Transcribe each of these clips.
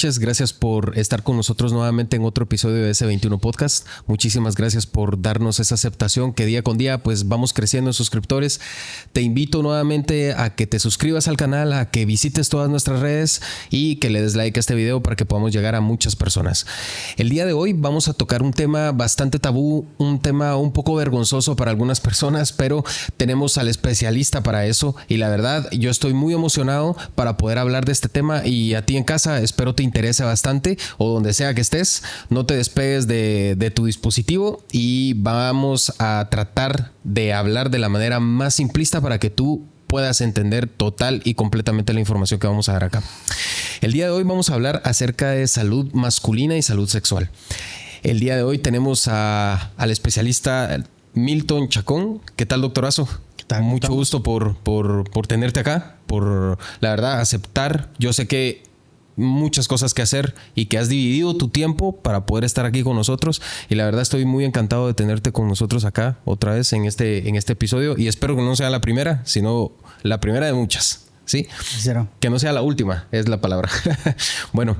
noches. Gracias por estar con nosotros nuevamente en otro episodio de S21 Podcast. Muchísimas gracias por darnos esa aceptación que día con día pues vamos creciendo en suscriptores. Te invito nuevamente a que te suscribas al canal, a que visites todas nuestras redes y que le des like a este video para que podamos llegar a muchas personas. El día de hoy vamos a tocar un tema bastante tabú, un tema un poco vergonzoso para algunas personas, pero tenemos al especialista para eso y la verdad yo estoy muy emocionado para poder hablar de este tema y a ti en casa espero te interese bastante o donde sea que estés, no te despegues de tu dispositivo y vamos a tratar de hablar de la manera más simplista para que tú puedas entender total y completamente la información que vamos a dar acá. El día de hoy vamos a hablar acerca de salud masculina y salud sexual. El día de hoy tenemos al especialista Milton Chacón. ¿Qué tal, doctorazo? Mucho gusto por tenerte acá, por la verdad aceptar. Yo sé que muchas cosas que hacer y que has dividido tu tiempo para poder estar aquí con nosotros y la verdad estoy muy encantado de tenerte con nosotros acá otra vez en este episodio y espero que no sea la primera, sino la primera de muchas, ¿sí? Cero. Que no sea la última, es la palabra. Bueno,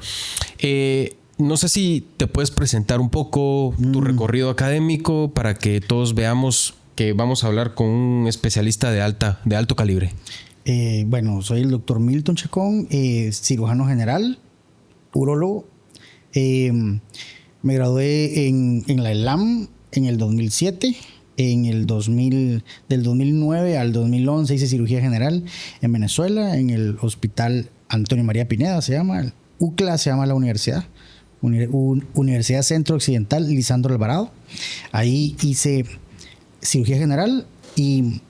no sé si te puedes presentar un poco tu recorrido académico para que todos veamos que vamos a hablar con un especialista de alto calibre. Bueno, soy el doctor Milton Chacón, cirujano general, urólogo. Me gradué en la ELAM en el 2007. Del 2009 al 2011 hice cirugía general en Venezuela, en el Hospital Antonio María Pineda, se llama, el UCLA se llama la universidad. Universidad Centro Occidental Lisandro Alvarado. Ahí hice cirugía general y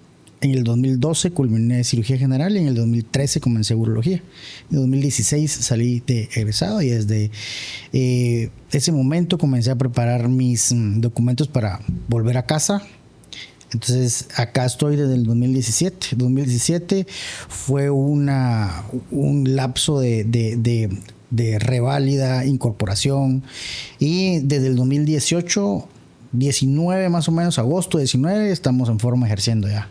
en el 2012 culminé cirugía general y en el 2013 comencé urología. En el 2016 salí de egresado y desde ese momento comencé a preparar mis documentos para volver a casa. Entonces acá estoy desde el 2017. 2017 fue un lapso de reválida, incorporación y desde el 2018 19 más o menos, agosto 19, estamos en forma ejerciendo ya.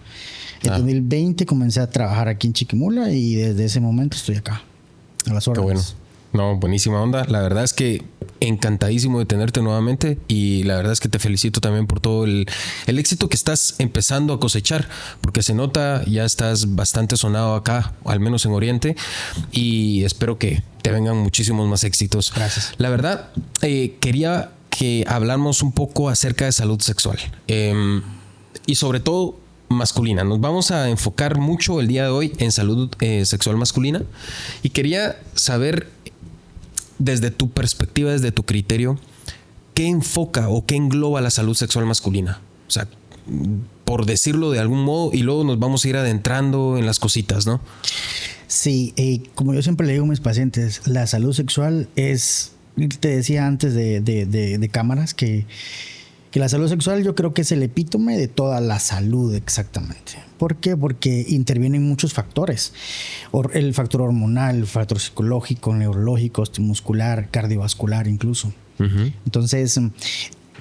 En 2020 comencé a trabajar aquí en Chiquimula y desde ese momento estoy acá, a las órdenes. Qué bueno. No, buenísima onda. La verdad es que encantadísimo de tenerte nuevamente y la verdad es que te felicito también por todo el éxito que estás empezando a cosechar, porque se nota, ya estás bastante sonado acá, al menos en Oriente, y espero que te vengan muchísimos más éxitos. Gracias. La verdad, quería que hablamos un poco acerca de salud sexual y sobre todo masculina. Nos vamos a enfocar mucho el día de hoy en salud sexual masculina y quería saber desde tu perspectiva, desde tu criterio, ¿qué enfoca o qué engloba la salud sexual masculina? O sea, por decirlo de algún modo y luego nos vamos a ir adentrando en las cositas, ¿no? Sí, como yo siempre le digo a mis pacientes, la salud sexual es... Te decía antes de cámaras que la salud sexual yo creo que es el epítome de toda la salud exactamente. ¿Por qué? Porque intervienen muchos factores. El factor hormonal, el factor psicológico, neurológico, muscular, cardiovascular incluso. Uh-huh. Entonces,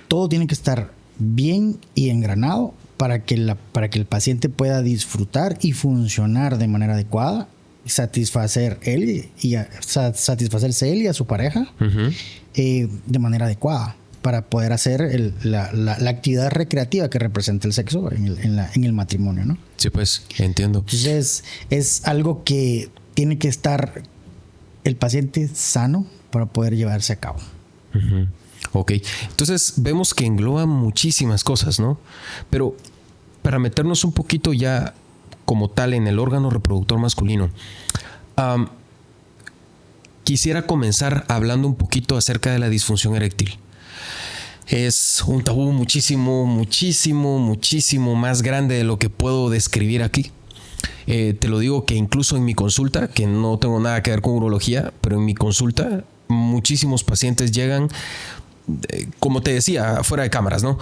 todo tiene que estar bien y engranado para que el paciente pueda disfrutar y funcionar de manera adecuada, satisfacerse él y a su pareja uh-huh. De manera adecuada para poder hacer la actividad recreativa que representa el sexo en el matrimonio, ¿no? Sí, pues, entiendo. Entonces es algo que tiene que estar el paciente sano para poder llevarse a cabo. Uh-huh. Ok, entonces vemos que engloba muchísimas cosas, ¿no? Pero para meternos un poquito ya como tal en el órgano reproductor masculino, quisiera comenzar hablando un poquito acerca de la disfunción eréctil. Es un tabú muchísimo más grande de lo que puedo describir aquí. Te lo digo que incluso en mi consulta, que no tengo nada que ver con urología, pero en mi consulta muchísimos pacientes llegan, como te decía, fuera de cámaras, ¿no?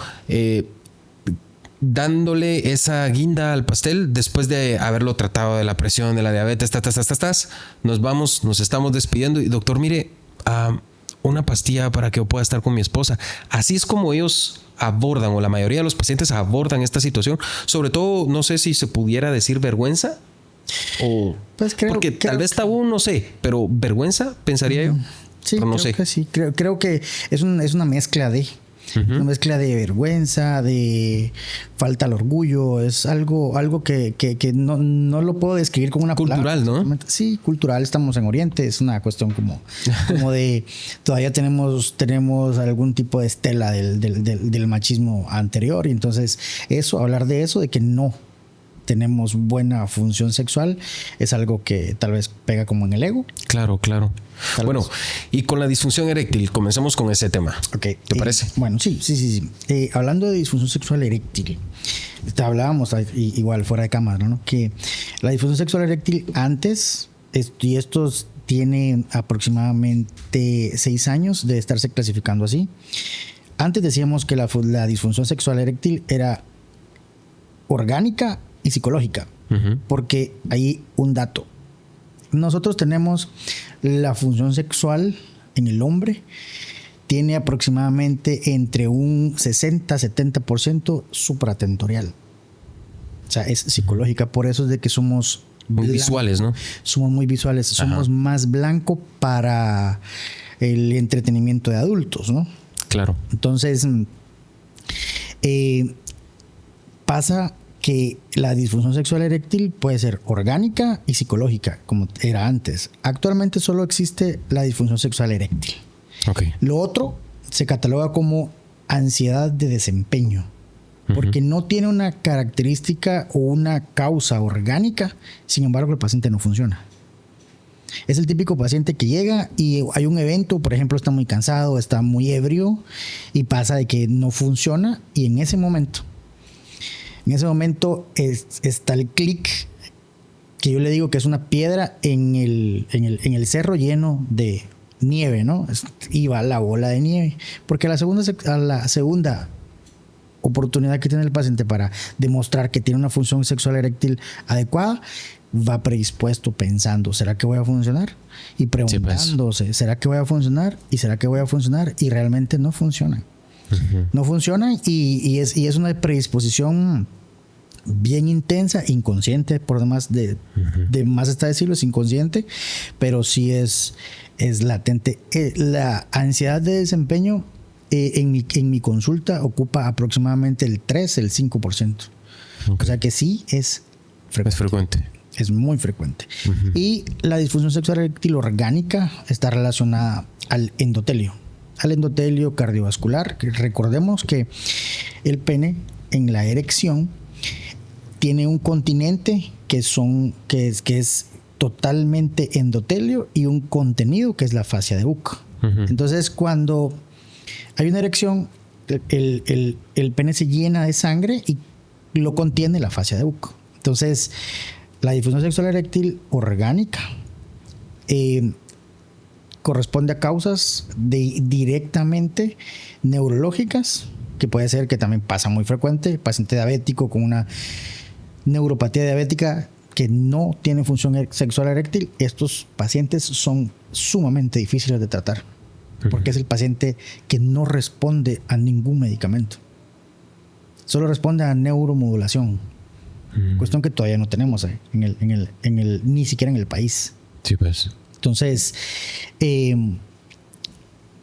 Dándole esa guinda al pastel después de haberlo tratado de la presión, de la diabetes, nos estamos despidiendo y doctor, mire, una pastilla para que yo pueda estar con mi esposa. Así es como ellos abordan, o la mayoría de los pacientes abordan esta situación. Sobre todo, no sé si se pudiera decir vergüenza o... Pues creo porque tal vez tabú, no sé, pero vergüenza, pensaría yo. Sí, pero no creo sé. que sí. Creo que es una mezcla de... Una mezcla de vergüenza, de falta al orgullo. Es algo que no lo puedo describir como una cultural, palabra, ¿no? Sí, cultural. Estamos en Oriente. Es una cuestión como de... Todavía tenemos algún tipo de estela del machismo anterior. Y entonces hablar de eso, de que no tenemos buena función sexual, es algo que tal vez pega como en el ego. Claro. Bueno, y con la disfunción eréctil, comencemos con ese tema. Okay. ¿Te parece? Bueno, sí. Hablando de disfunción sexual eréctil, hablábamos igual fuera de cámara, ¿no? Que la disfunción sexual eréctil antes, y estos tiene aproximadamente 6 años de estarse clasificando así. Antes decíamos que la disfunción sexual eréctil era orgánica y psicológica, porque hay un dato. Nosotros tenemos la función sexual en el hombre, tiene aproximadamente entre un 60-70% supratentorial. O sea, es psicológica, por eso es de que somos muy visuales, ¿no? Somos muy visuales, somos más blanco para el entretenimiento de adultos, ¿no? Claro. Entonces, pasa que la disfunción sexual eréctil puede ser orgánica y psicológica, como era antes. Actualmente solo existe la disfunción sexual eréctil. Okay. Lo otro se cataloga como ansiedad de desempeño, porque no tiene una característica o una causa orgánica, sin embargo el paciente no funciona. Es el típico paciente que llega y hay un evento, por ejemplo, está muy cansado, está muy ebrio y pasa de que no funciona, y en ese momento está el clic, que yo le digo que es una piedra en el cerro lleno de nieve, ¿no? Y va la bola de nieve. Porque a la segunda oportunidad que tiene el paciente para demostrar que tiene una función sexual eréctil adecuada, va predispuesto pensando, ¿será que voy a funcionar? Y preguntándose, ¿será que voy a funcionar? ¿Y será que voy a funcionar? Y realmente no funciona. No funciona, y es una predisposición bien intensa, inconsciente, por demás de más está decirlo, es inconsciente, pero sí es latente. La ansiedad de desempeño en mi consulta ocupa aproximadamente el 5%. Okay. O sea que sí es frecuente. Es frecuente. Es muy frecuente. Y la disfunción sexual eréctil orgánica está relacionada al endotelio cardiovascular. Recordemos que el pene en la erección tiene un continente que es totalmente endotelio, y un contenido que es la fascia de Buck. Entonces, cuando hay una erección, el pene se llena de sangre y lo contiene la fascia de Buck. Entonces, la disfunción sexual eréctil orgánica corresponde a causas directamente neurológicas, que puede ser, que también pasa muy frecuente, paciente diabético con una neuropatía diabética que no tiene función sexual eréctil. Estos pacientes son sumamente difíciles de tratar, porque es el paciente que no responde a ningún medicamento, solo responde a neuromodulación, cuestión que todavía no tenemos ni siquiera en el país. Sí, pues. Entonces,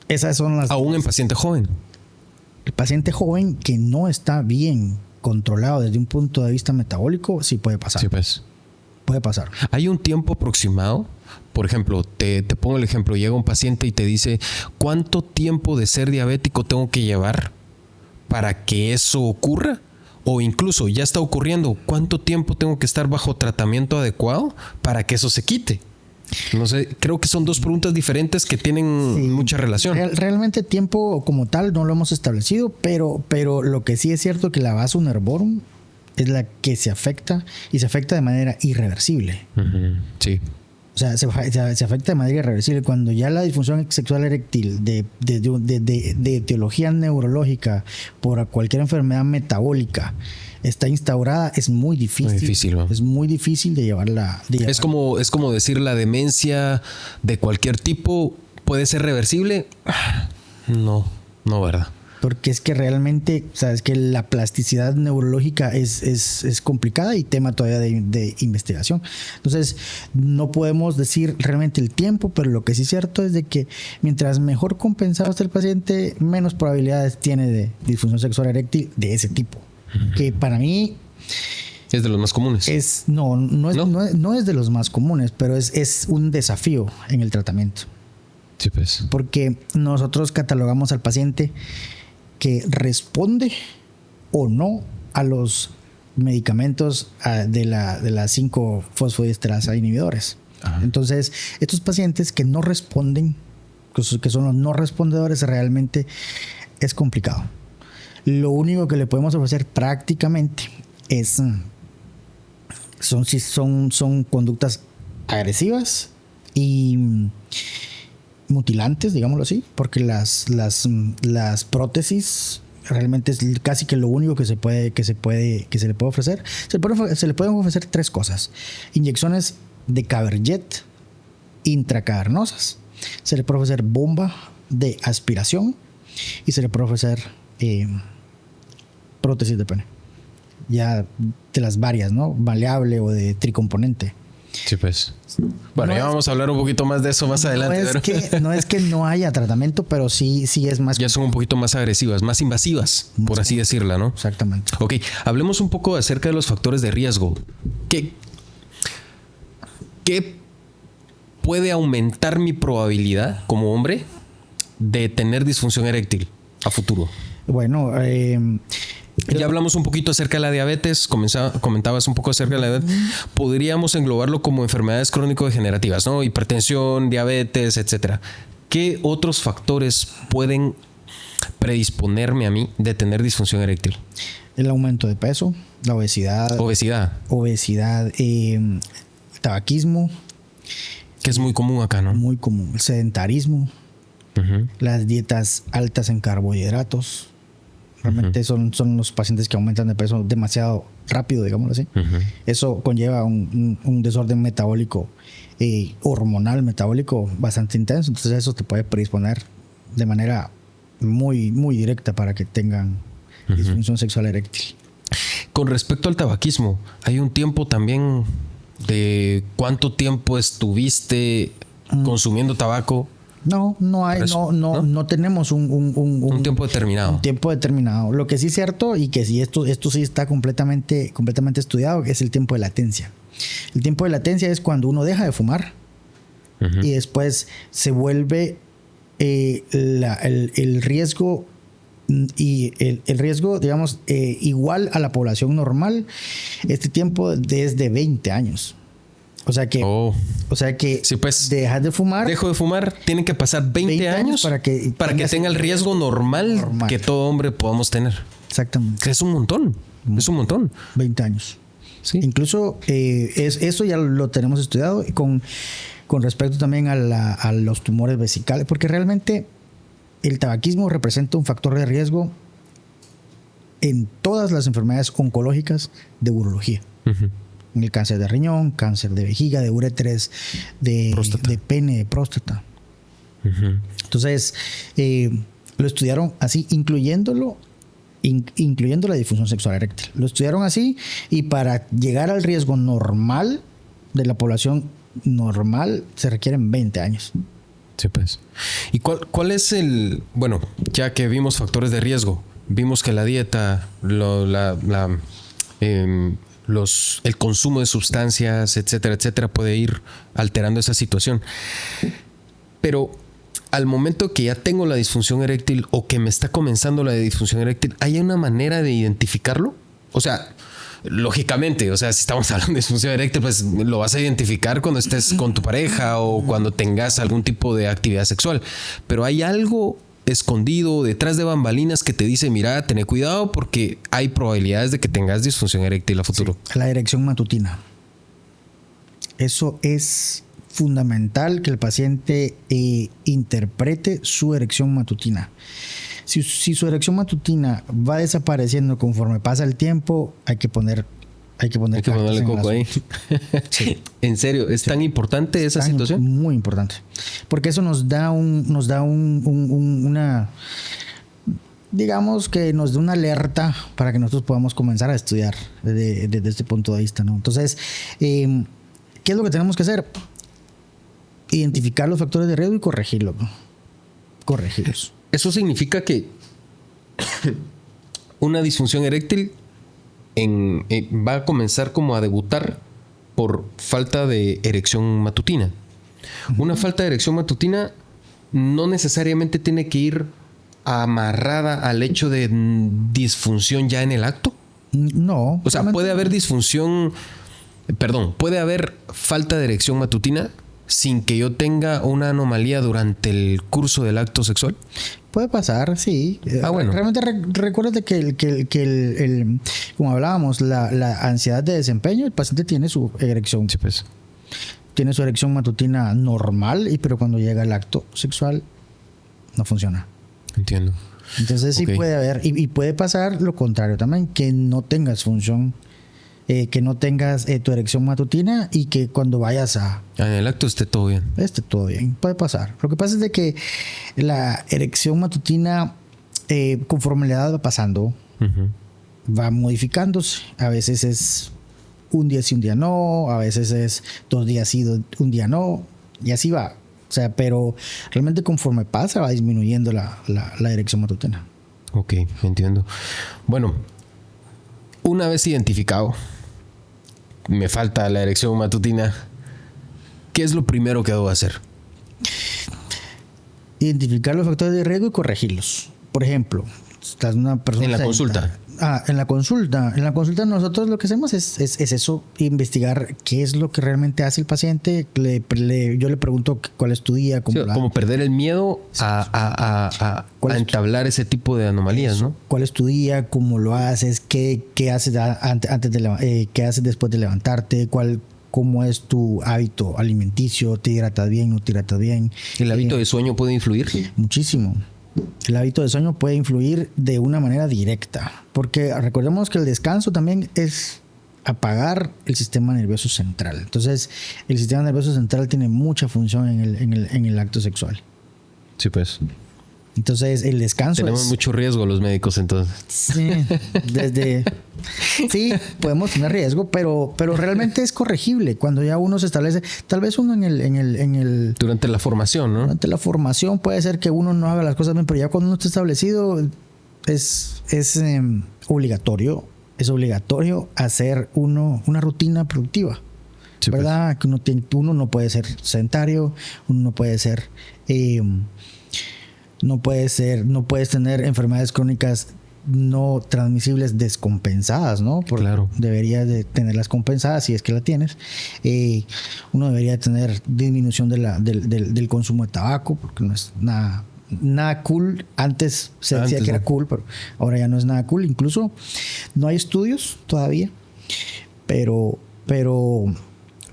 esas son las... Aún en paciente joven. El paciente joven que no está bien controlado desde un punto de vista metabólico, sí puede pasar. Sí, pues. Puede pasar. ¿Hay un tiempo aproximado? Por ejemplo, te pongo el ejemplo, llega un paciente y te dice, ¿cuánto tiempo de ser diabético tengo que llevar para que eso ocurra? O incluso ya está ocurriendo, ¿cuánto tiempo tengo que estar bajo tratamiento adecuado para que eso se quite? No sé, creo que son dos preguntas diferentes que tienen mucha relación. Realmente tiempo como tal no lo hemos establecido, pero lo que sí es cierto que la vaso nervorum es la que se afecta, y se afecta de manera irreversible. Sí. O sea, se afecta de manera irreversible. Cuando ya la disfunción sexual eréctil de etiología neurológica por cualquier enfermedad metabólica está instaurada, es muy difícil. ¿No? Es muy difícil de llevarla. Es como decir, la demencia de cualquier tipo puede ser reversible. No, ¿verdad? porque es que realmente, sabes que la plasticidad neurológica es complicada y tema todavía de investigación. Entonces, no podemos decir realmente el tiempo, pero lo que sí es cierto es de que mientras mejor compensado esté el paciente, menos probabilidades tiene de disfunción sexual eréctil de ese tipo. Que para mí es de los más comunes. No es de los más comunes, pero es un desafío en el tratamiento. Sí, pues. Porque nosotros catalogamos al paciente que responde o no a los medicamentos de las 5 fosfodiesterasa inhibidores. Ajá. Entonces, estos pacientes que no responden, que son los no respondedores, realmente es complicado. Lo único que le podemos ofrecer prácticamente son conductas agresivas y mutilantes, digámoslo así, porque las prótesis realmente es casi que lo único que se le puede ofrecer. Se le pueden ofrecer 3 cosas: inyecciones de Caberjet intracavernosas, se le puede ofrecer bomba de aspiración y se le puede ofrecer prótesis de pene, ya de las varias, ¿no? Maleable o de tricomponente. Sí, pues. Bueno, ya vamos a hablar un poquito más de eso más adelante. No es que no haya tratamiento, pero sí es más... Ya son un poquito más agresivas, más invasivas, por así decirla, ¿no? Exactamente. Ok, hablemos un poco acerca de los factores de riesgo. ¿Qué puede aumentar mi probabilidad como hombre de tener disfunción eréctil a futuro? Bueno, ya hablamos un poquito acerca de la diabetes, comentabas un poco acerca de la diabetes. Podríamos englobarlo como enfermedades crónico-degenerativas, ¿no? Hipertensión, diabetes, etcétera. ¿Qué otros factores pueden predisponerme a mí de tener disfunción eréctil? El aumento de peso, la obesidad. Tabaquismo. Que es muy común acá, ¿no? Muy común. El sedentarismo. Las dietas altas en carbohidratos. Realmente son los pacientes que aumentan de peso demasiado rápido, digámoslo así. Eso conlleva un desorden metabólico, hormonal metabólico bastante intenso. Entonces eso te puede predisponer de manera muy, muy directa para que tengan disfunción sexual eréctil. Con respecto al tabaquismo, hay un tiempo también de cuánto tiempo estuviste consumiendo tabaco. No tenemos un tiempo determinado. Un tiempo determinado. Lo que sí es cierto, y que sí esto sí está completamente estudiado, es el tiempo de latencia. El tiempo de latencia es cuando uno deja de fumar y después se vuelve el riesgo y el riesgo, digamos, igual a la población normal. Este tiempo es de 20 años. O sea que sí, pues, dejas de fumar. Dejo de fumar, tienen que pasar 20 años para que tenga el riesgo normal que todo hombre podamos tener. Exactamente. Es un montón. Es un montón. 20 años. Sí. Incluso eso ya lo tenemos estudiado con respecto también a los tumores vesicales, porque realmente el tabaquismo representa un factor de riesgo en todas las enfermedades oncológicas de urología. En el cáncer de riñón, cáncer de vejiga, de uretres, de pene, de próstata. Entonces, lo estudiaron así, incluyendo la disfunción sexual eréctil. Lo estudiaron así, y para llegar al riesgo normal de la población normal se requieren 20 años. Sí, pues. ¿Y cuál es bueno, ya que vimos factores de riesgo, vimos que la dieta, el consumo de sustancias, etcétera, etcétera, puede ir alterando esa situación. Pero al momento que ya tengo la disfunción eréctil o que me está comenzando la disfunción eréctil, ¿hay una manera de identificarlo? O sea, lógicamente, si estamos hablando de disfunción eréctil, pues lo vas a identificar cuando estés con tu pareja o cuando tengas algún tipo de actividad sexual. Pero hay algo escondido detrás de bambalinas que te dice: mira, ten cuidado porque hay probabilidades de que tengas disfunción eréctil a futuro. Sí, la erección matutina. Eso es fundamental, que el paciente interprete su erección matutina. Si su erección matutina va desapareciendo conforme pasa el tiempo, hay que ponerle coco ahí. Sí. En serio, ¿es tan importante esa situación? Muy importante. Porque eso nos da digamos que nos dé una alerta para que nosotros podamos comenzar a estudiar desde este punto de vista, ¿no? Entonces, ¿qué es lo que tenemos que hacer? Identificar los factores de riesgo y corregirlos, ¿no? Corregirlos. Eso significa que una disfunción eréctil va a comenzar como a debutar por falta de erección matutina. Una falta de erección matutina no necesariamente tiene que ir amarrada al hecho de disfunción ya en el acto. No. O sea, puede haber puede haber falta de erección matutina sin que yo tenga una anomalía durante el curso del acto sexual. Puede pasar, sí. Bueno. Realmente recuérdate que como hablábamos, la ansiedad de desempeño, el paciente tiene su erección. Sí, pues. Tiene su erección matutina normal, pero cuando llega el acto sexual no funciona. Entiendo. Entonces sí puede haber, y puede pasar lo contrario también, que no tengas función, que no tengas tu erección matutina y que cuando vayas en el acto esté todo bien. Esté todo bien, puede pasar. Lo que pasa es de que la erección matutina, conforme la edad va pasando, va modificándose. A veces es un día sí, un día no, a veces es 2 días sí, un día no, y así va. O sea, pero realmente conforme pasa va disminuyendo la erección matutina. Ok, entiendo. Bueno, una vez identificado, me falta la erección matutina, ¿qué es lo primero que debo hacer? Identificar los factores de riesgo y corregirlos. Por ejemplo, estás una persona en la consulta. En la consulta. En la consulta nosotros lo que hacemos es eso, investigar qué es lo que realmente hace el paciente. Yo le pregunto cuál es tu día. Como perder el miedo a entablar ese tipo de anomalías, eso, ¿no? ¿Cuál es tu día? ¿Cómo lo haces? ¿Qué haces qué haces después de levantarte? ¿Cómo es tu hábito alimenticio? ¿Te hidratas bien? ¿No te hidratas bien? ¿El hábito de sueño puede influir? Muchísimo. El hábito de sueño puede influir de una manera directa, porque recordemos que el descanso también es apagar el sistema nervioso central. Entonces, el sistema nervioso central tiene mucha función en el acto sexual. Sí, pues. Entonces, el descanso tenemos mucho riesgo los médicos, entonces. Sí, podemos tener riesgo, pero realmente es corregible cuando ya uno se establece. Tal vez uno durante la formación, ¿no? Durante la formación puede ser que uno no haga las cosas bien, pero ya cuando uno está establecido es obligatorio. Es obligatorio hacer una rutina productiva. Sí, ¿verdad? Pues. Que uno no puede ser sedentario, uno no puede ser... no puedes tener enfermedades crónicas no transmisibles descompensadas, ¿no? Claro. Deberías de tenerlas compensadas si es que la tienes. Uno debería tener disminución del consumo de tabaco, porque no es nada cool. Antes se decía que era cool, pero ahora ya no es nada cool. Incluso no hay estudios todavía, pero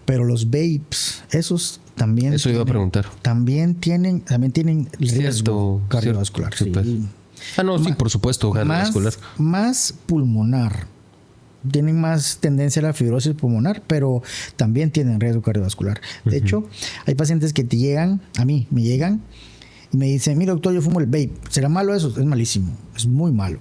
los vapes, esos también... Eso iba a preguntar. También tienen riesgo cardiovascular. Cierto. Sí. Sí, por supuesto, cardiovascular. Más pulmonar. Tienen más tendencia a la fibrosis pulmonar, pero también tienen riesgo cardiovascular. De hecho, hay pacientes que me llegan y me dicen, mira doctor, yo fumo el vape. ¿Será malo eso? Es malísimo. Es muy malo.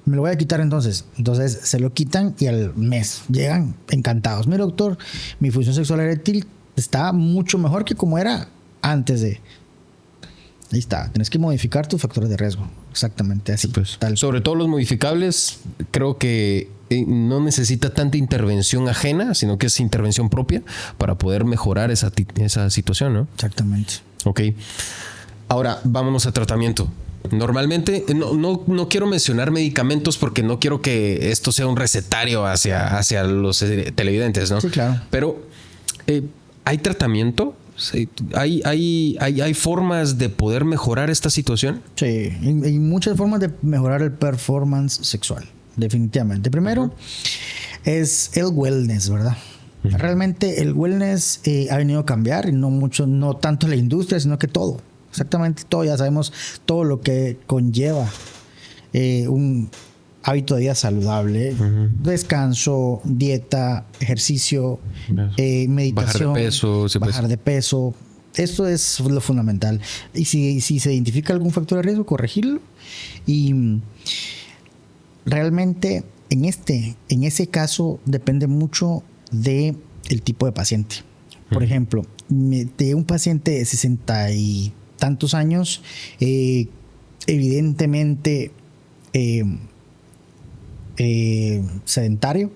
Me lo voy a quitar entonces. Entonces se lo quitan y al mes llegan encantados. Mira doctor, mi función sexual eréctil está mucho mejor que como era antes de... Ahí está. Tienes que modificar tus factores de riesgo. Exactamente así. Sí, pues. Sobre todo los modificables, creo que no necesita tanta intervención ajena, sino que es intervención propia para poder mejorar esa situación, ¿no? Exactamente. Ok. Ahora, vámonos a tratamiento. Normalmente, no quiero mencionar medicamentos porque no quiero que esto sea un recetario hacia los televidentes, ¿no? Sí, claro. Pero, ¿hay tratamiento? ¿Hay formas de poder mejorar esta situación? Sí, hay muchas formas de mejorar el performance sexual, definitivamente. Primero es el wellness, ¿verdad? Realmente el wellness ha venido a cambiar, y no tanto la industria, sino que todo. Exactamente todo, ya sabemos todo lo que conlleva un hábito de vida saludable, descanso, dieta, ejercicio, meditación, bajar de peso. Esto es lo fundamental. Y si se identifica algún factor de riesgo, corregirlo. Y realmente en ese caso depende mucho del tipo de paciente. Por ejemplo, de un paciente de 60 y tantos años, evidentemente sedentario,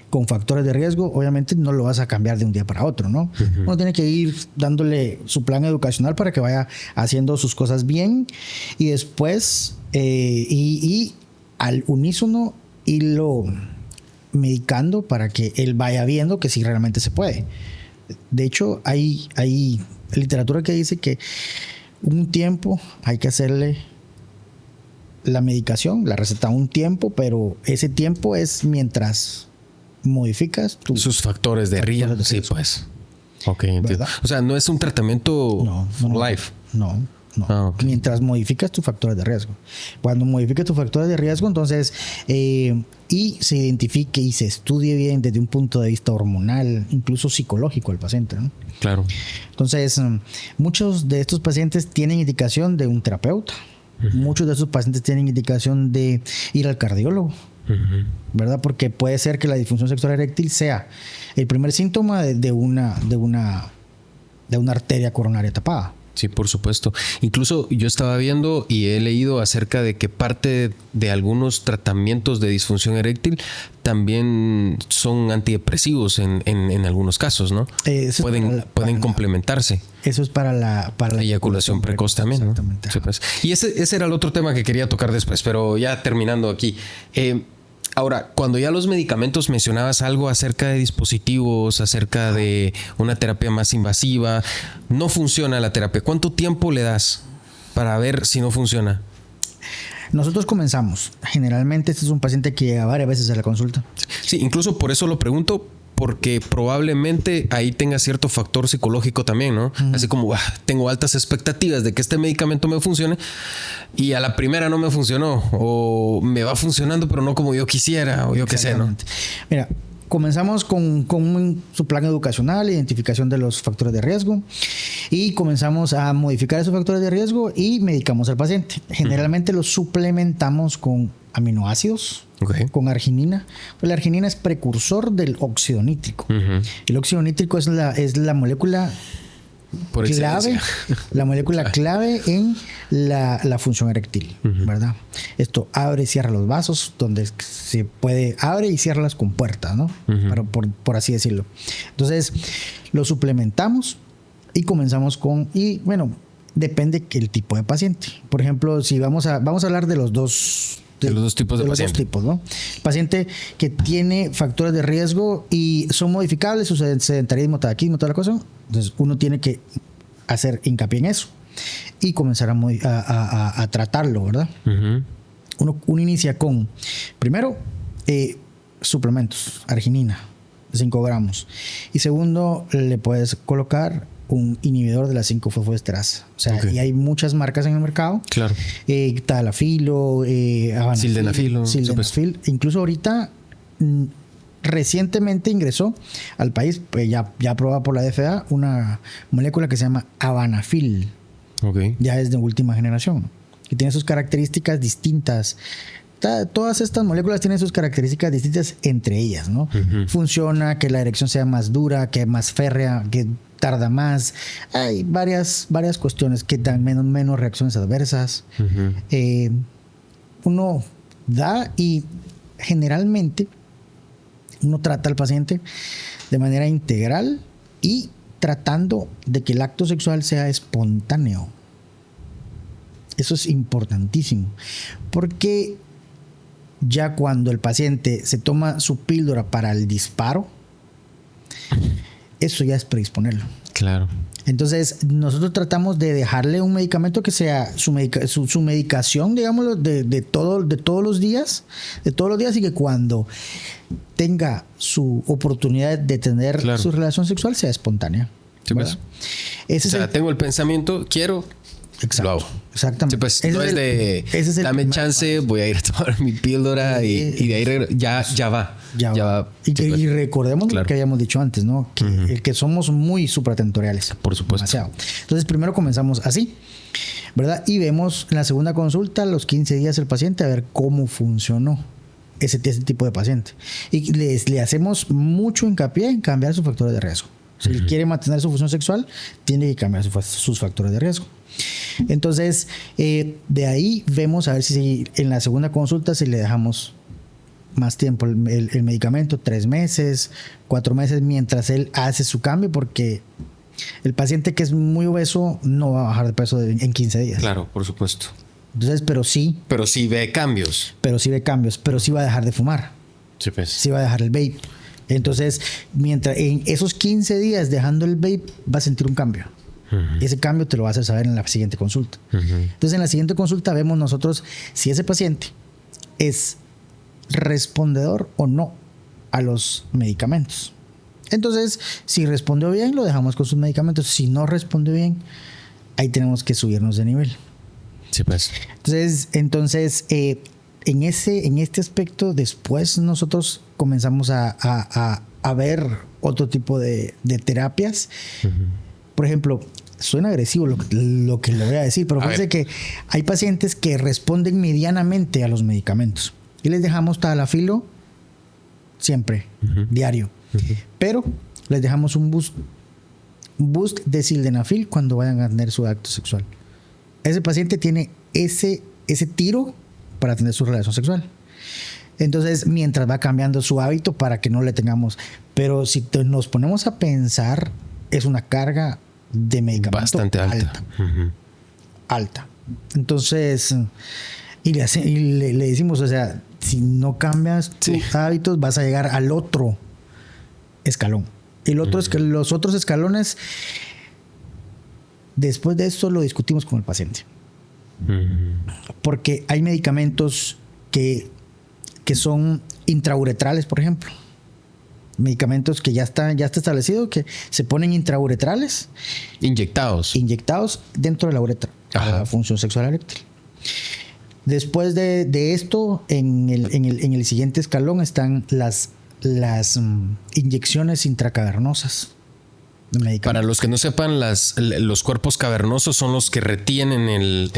con factores de riesgo, obviamente no lo vas a cambiar de un día para otro, ¿no? Uno tiene que ir dándole su plan educacional para que vaya haciendo sus cosas bien y después, y al unísono, irlo medicando para que él vaya viendo que sí realmente se puede. De hecho, hay literatura que dice que un tiempo hay que hacerle la medicación, la receta un tiempo, pero ese tiempo es mientras modificas sus factores de riesgo. Sí, pues. Ok, entiendo. O sea, no es un tratamiento life. No. Okay. Mientras modificas tus factores de riesgo. Cuando modificas tus factores de riesgo, entonces, y se identifique y se estudie bien desde un punto de vista hormonal, incluso psicológico al paciente, ¿no? Claro. Entonces, muchos de estos pacientes tienen indicación de un terapeuta. Muchos de estos pacientes tienen indicación de ir al cardiólogo. ¿Verdad? Porque puede ser que la disfunción sexual eréctil sea el primer síntoma de una arteria coronaria tapada. Sí, por supuesto. Incluso yo estaba viendo y he leído acerca de que parte de algunos tratamientos de disfunción eréctil también son antidepresivos en algunos casos, ¿no? Pueden complementarse. Eso es para la eyaculación precoz también, ¿no? Exactamente. Sí, pues. Y ese era el otro tema que quería tocar después, pero ya terminando aquí. Ahora, cuando ya los medicamentos, mencionabas algo acerca de dispositivos, acerca de una terapia más invasiva. No funciona la terapia. ¿Cuánto tiempo le das para ver si no funciona? Nosotros comenzamos. Generalmente este es un paciente que llega varias veces a la consulta. Sí, incluso por eso lo pregunto, porque probablemente ahí tenga cierto factor psicológico también, ¿no? Así como tengo altas expectativas de que este medicamento me funcione y a la primera no me funcionó, o me va funcionando pero no como yo quisiera, o yo qué sé, ¿no? Mira, comenzamos con su plan educacional, identificación de los factores de riesgo, y comenzamos a modificar esos factores de riesgo y medicamos al paciente. Generalmente los suplementamos con aminoácidos, con arginina. Pues la arginina es precursor del óxido nítrico. El óxido nítrico es la molécula clave, la molécula clave en la función eréctil, ¿verdad? Esto abre y cierra los vasos, donde se puede, abre y cierra las compuertas, ¿no? Por así decirlo. Entonces, lo suplementamos y comenzamos depende del tipo de paciente. Por ejemplo, si vamos a hablar de los dos tipos de pacientes. Dos tipos, ¿no? Paciente que tiene factores de riesgo y son modificables, su sedentarismo, tabaquismo, toda la cosa. Entonces, uno tiene que hacer hincapié en eso y comenzar a tratarlo, ¿verdad? Uno inicia con, primero, suplementos, arginina, 5 gramos. Y segundo, le puedes colocar un inhibidor de la 5-fosfodiesterasa. O sea, y hay muchas marcas en el mercado. Claro. Tadalafilo, sildenafil. Incluso ahorita, recientemente ingresó al país, ya aprobada por la FDA, una molécula que se llama Avanafil. Ya es de última generación, que tiene sus características distintas. Todas estas moléculas tienen sus características distintas entre ellas, ¿no? Funciona que la erección sea más dura, que más férrea, que tarda más. Hay varias cuestiones que dan menos reacciones adversas. Uno da y generalmente uno trata al paciente de manera integral y tratando de que el acto sexual sea espontáneo. Eso es importantísimo, porque ya cuando el paciente se toma su píldora para el disparo, eso ya es predisponerlo. Claro. Entonces, nosotros tratamos de dejarle un medicamento que sea su medicación, digámoslo, de todos los días, y que cuando tenga su oportunidad de tener su relación sexual sea espontánea. Sí, pues. Tengo el pensamiento, quiero, Exacto. lo hago. Exactamente. Sí, pues no es de dame chance, voy a ir a tomar mi píldora y de ahí ya va. Ya va. Y recordemos lo que habíamos dicho antes, ¿no? Que somos muy supratentoriales. Por supuesto. Demasiado. Entonces, primero comenzamos así, ¿verdad? Y vemos en la segunda consulta, los 15 días el paciente, a ver cómo funcionó ese tipo de paciente. Y le hacemos mucho hincapié en cambiar sus factores de riesgo. Si él quiere mantener su función sexual, tiene que cambiar sus factores de riesgo. Entonces, de ahí vemos a ver si en la segunda consulta si le dejamos más tiempo el medicamento, 3 meses, 4 meses, mientras él hace su cambio, porque el paciente que es muy obeso no va a bajar de peso en 15 días. Claro, por supuesto. Entonces, pero sí ve cambios. Pero sí va a dejar de fumar. Sí, pues. Sí va a dejar el vape. Entonces, mientras en esos 15 días dejando el vape, va a sentir un cambio. Y ese cambio te lo vas a saber en la siguiente consulta. Entonces, en la siguiente consulta vemos nosotros si ese paciente es respondedor o no a los medicamentos. Entonces, si respondió bien, lo dejamos con sus medicamentos. Si no respondió bien, ahí tenemos que subirnos de nivel. Sí, pues. Entonces en este aspecto, después nosotros comenzamos a ver otro tipo de terapias. Por ejemplo, suena agresivo lo que le voy a decir, pero fíjense que hay pacientes que responden medianamente a los medicamentos y les dejamos Tadalafilo siempre, diario. Pero les dejamos un boost de sildenafil cuando vayan a tener su acto sexual. Ese paciente tiene ese tiro para tener su relación sexual. Entonces, mientras va cambiando su hábito para que no le tengamos. Pero si nos ponemos a pensar, es una carga de medicamento bastante alta. Alta. Entonces, y le decimos, o sea, si no cambias tus hábitos, vas a llegar al otro escalón. Y los otros escalones, después de esto lo discutimos con el paciente. Porque hay medicamentos que son intrauretrales, por ejemplo. Medicamentos que ya está establecido que se ponen intrauretrales. Inyectados dentro de la uretra. La función sexual eréctil. Después de esto, en el siguiente escalón están las inyecciones intracavernosas. Para los que no sepan, los cuerpos cavernosos son los que retienen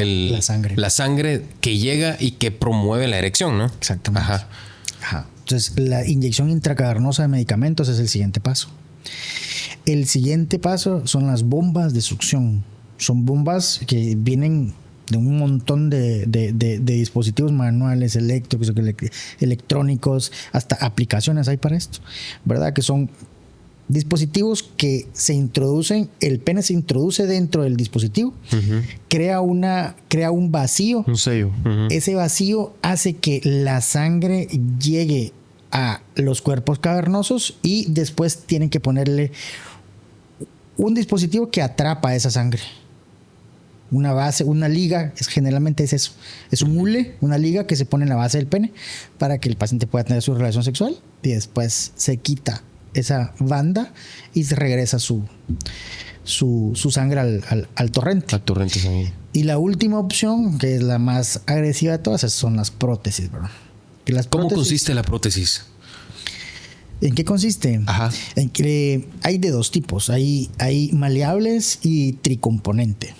la sangre que llega y que promueve la erección, ¿no? Exactamente. Ajá. Entonces, la inyección intracavernosa de medicamentos es el siguiente paso. El siguiente paso son las bombas de succión. Son bombas que vienen de un montón de dispositivos manuales, electrónicos, hasta aplicaciones hay para esto, ¿verdad? Que son dispositivos que se introducen, el pene se introduce dentro del dispositivo, crea un vacío. Un sello. Ese vacío hace que la sangre llegue a los cuerpos cavernosos y después tienen que ponerle un dispositivo que atrapa esa sangre. Una base, una liga, generalmente es eso. Es un hule, una liga que se pone en la base del pene para que el paciente pueda tener su relación sexual y después se quita esa banda y se regresa su sangre al torrente. Al torrente sanguíneo. Y la última opción, que es la más agresiva de todas, son las prótesis, ¿verdad? ¿Cómo consiste la prótesis? ¿En qué consiste? En que hay de dos tipos. Hay maleables y tricomponente.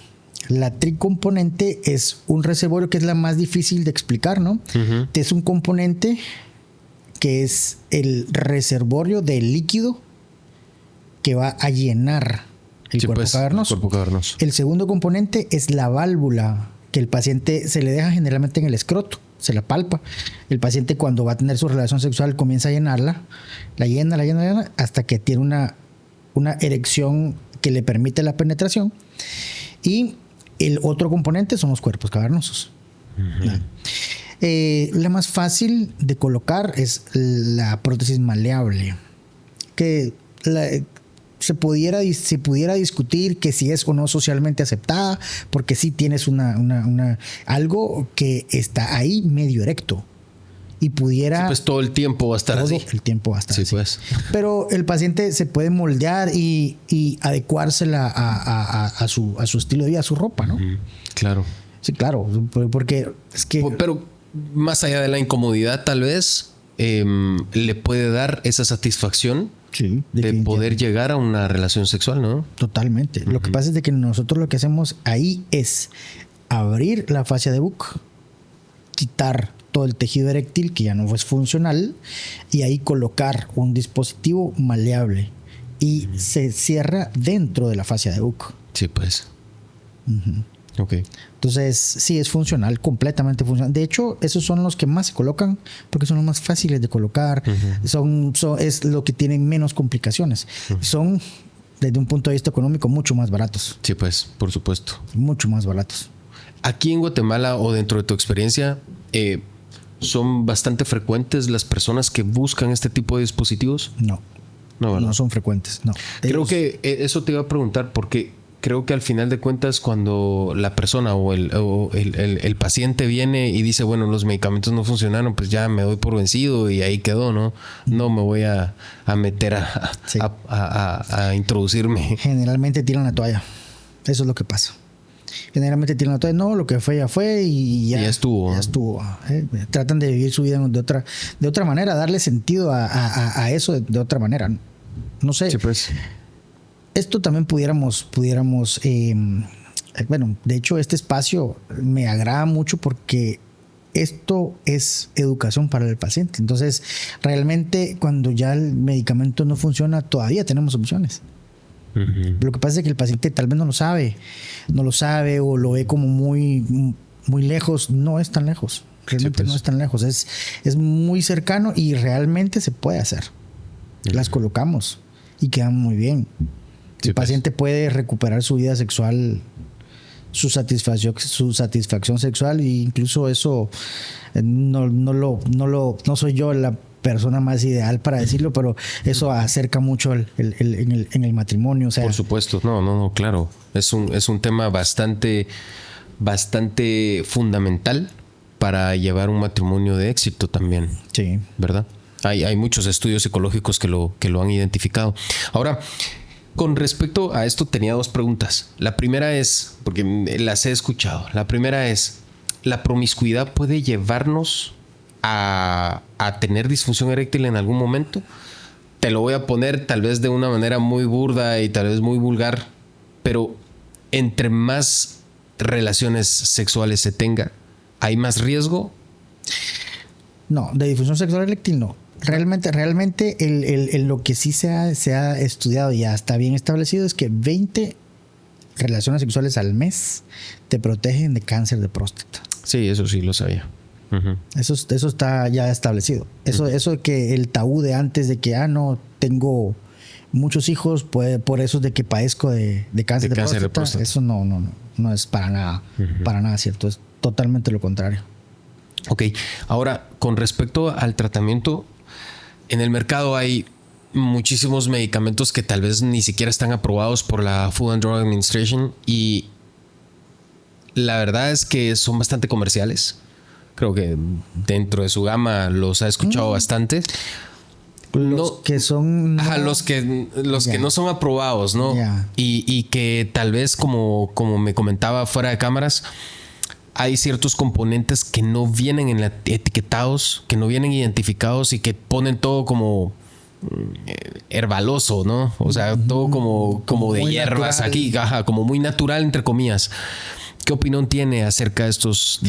La tricomponente es un reservorio que es la más difícil de explicar, ¿no? Es un componente que es el reservorio de líquido que va a llenar el cuerpo cavernoso. El segundo componente es la válvula que el paciente se le deja generalmente en el escroto, se la palpa. El paciente cuando va a tener su relación sexual comienza a llenarla, la llena hasta que tiene una erección que le permite la penetración. Y el otro componente son los cuerpos cavernosos. La más fácil de colocar es la prótesis maleable, que se pudiera discutir que si es o no socialmente aceptada, porque sí tienes algo que está ahí medio erecto y pudiera... Sí, pues todo el tiempo va a estar así. El tiempo va a estar sí, así. Pues. Pero el paciente se puede moldear y adecuársela a su estilo de vida, a su ropa, ¿no? Claro. Sí, claro, porque es que... Pero más allá de la incomodidad, tal vez le puede dar esa satisfacción de poder llegar a una relación sexual, ¿no? Totalmente. Lo que pasa es de que nosotros lo que hacemos ahí es abrir la fascia de Buck, quitar todo el tejido eréctil que ya no es funcional y ahí colocar un dispositivo maleable y se cierra dentro de la fascia de Buck. Sí, pues. Ok. Entonces, sí, es funcional, completamente funcional. De hecho, esos son los que más se colocan porque son los más fáciles de colocar. Es lo que tienen menos complicaciones. Son, desde un punto de vista económico, mucho más baratos. Sí, pues, por supuesto. Mucho más baratos. Aquí en Guatemala o dentro de tu experiencia, ¿son bastante frecuentes las personas que buscan este tipo de dispositivos? No son frecuentes. No. Creo que eso te iba a preguntar porque creo que al final de cuentas cuando la persona o el paciente viene y dice, bueno, los medicamentos no funcionaron, pues ya me doy por vencido y ahí quedó, ¿no? No me voy a meter a introducirme. Generalmente tiran la toalla. Eso es lo que pasa. Generalmente tiran la toalla. No, lo que fue ya fue y ya estuvo. Ya estuvo. Tratan de vivir su vida de otra manera, darle sentido a eso de otra manera. No sé. Sí, pues. Esto también pudiéramos bueno, de hecho este espacio me agrada mucho porque esto es educación para el paciente. Entonces, realmente cuando ya el medicamento no funciona, todavía tenemos opciones. Lo que pasa es que el paciente tal vez no lo sabe o lo ve como muy, muy lejos. No es tan lejos. Realmente sí, pues. No es tan lejos. Es muy cercano y realmente se puede hacer. Las colocamos y quedan muy bien. El paciente puede recuperar su vida sexual, su satisfacción sexual, e incluso eso no soy yo la persona más ideal para decirlo, pero eso acerca mucho en el matrimonio. O sea, por supuesto, no, claro. Es un tema bastante fundamental para llevar un matrimonio de éxito también. Sí. ¿Verdad? Hay muchos estudios psicológicos que lo han identificado. Ahora, con respecto a esto tenía dos preguntas. La primera es, porque las he escuchado, la primera es, ¿la promiscuidad puede llevarnos a tener disfunción eréctil en algún momento? Te lo voy a poner tal vez de una manera muy burda y tal vez muy vulgar, pero entre más relaciones sexuales se tenga, ¿hay más riesgo? No, de disfunción sexual eréctil no. Realmente lo que sí se ha estudiado y ya está bien establecido es que 20 relaciones sexuales al mes te protegen de cáncer de próstata. Sí, eso sí lo sabía. Eso está ya establecido. Eso de que el tabú de antes de que no tengo muchos hijos por eso de que padezco de cáncer de próstata, eso no es para nada cierto. Es totalmente lo contrario. Ok, ahora con respecto al tratamiento, en el mercado hay muchísimos medicamentos que tal vez ni siquiera están aprobados por la Food and Drug Administration y la verdad es que son bastante comerciales. Creo que dentro de su gama los ha escuchado bastante. Los que son... los que no son aprobados, ¿no? Y que tal vez, como me comentaba fuera de cámaras, hay ciertos componentes que no vienen etiquetados, que no vienen identificados y que ponen todo como herbaloso, ¿no? O sea, todo como de hierbas natural. Aquí, como muy natural, entre comillas. ¿Qué opinión tiene acerca de estos?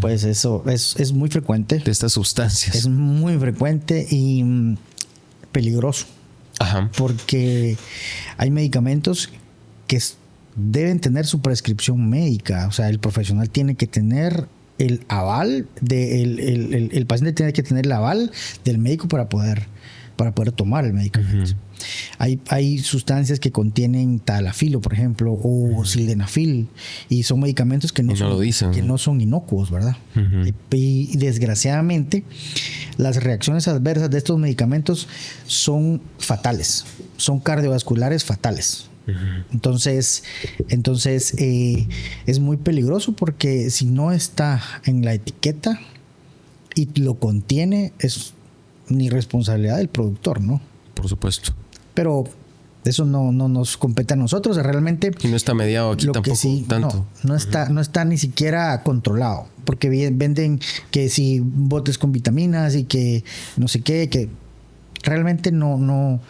Pues eso es muy frecuente. De estas sustancias. Es muy frecuente y peligroso. Ajá. Porque hay medicamentos que deben tener su prescripción médica. O sea, el profesional tiene que tener el aval el paciente tiene que tener el aval del médico para poder tomar el medicamento. Hay sustancias que contienen tadalafilo, por ejemplo, o sildenafil, y son medicamentos que no son inocuos, ¿verdad? Y desgraciadamente las reacciones adversas de estos medicamentos son fatales, son cardiovasculares fatales. Entonces es muy peligroso porque si no está en la etiqueta, y lo contiene, es ni responsabilidad del productor, ¿no? Por supuesto. Pero eso no nos compete a nosotros, realmente. Y no está mediado aquí tampoco tanto. No está ni siquiera controlado, porque venden que si botes con vitaminas y que no sé qué, que realmente no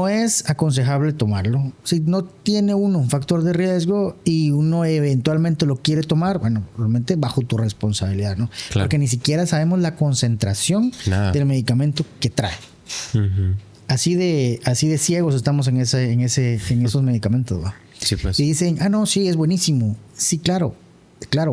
es aconsejable tomarlo. Si no tiene uno un factor de riesgo y uno eventualmente lo quiere tomar, bueno, realmente bajo tu responsabilidad, ¿no? Claro. Porque ni siquiera sabemos la concentración del medicamento que trae. Uh-huh. Así de ciegos estamos en esos medicamentos, ¿va? Sí, pues. Y dicen, no, sí, es buenísimo. Sí, claro,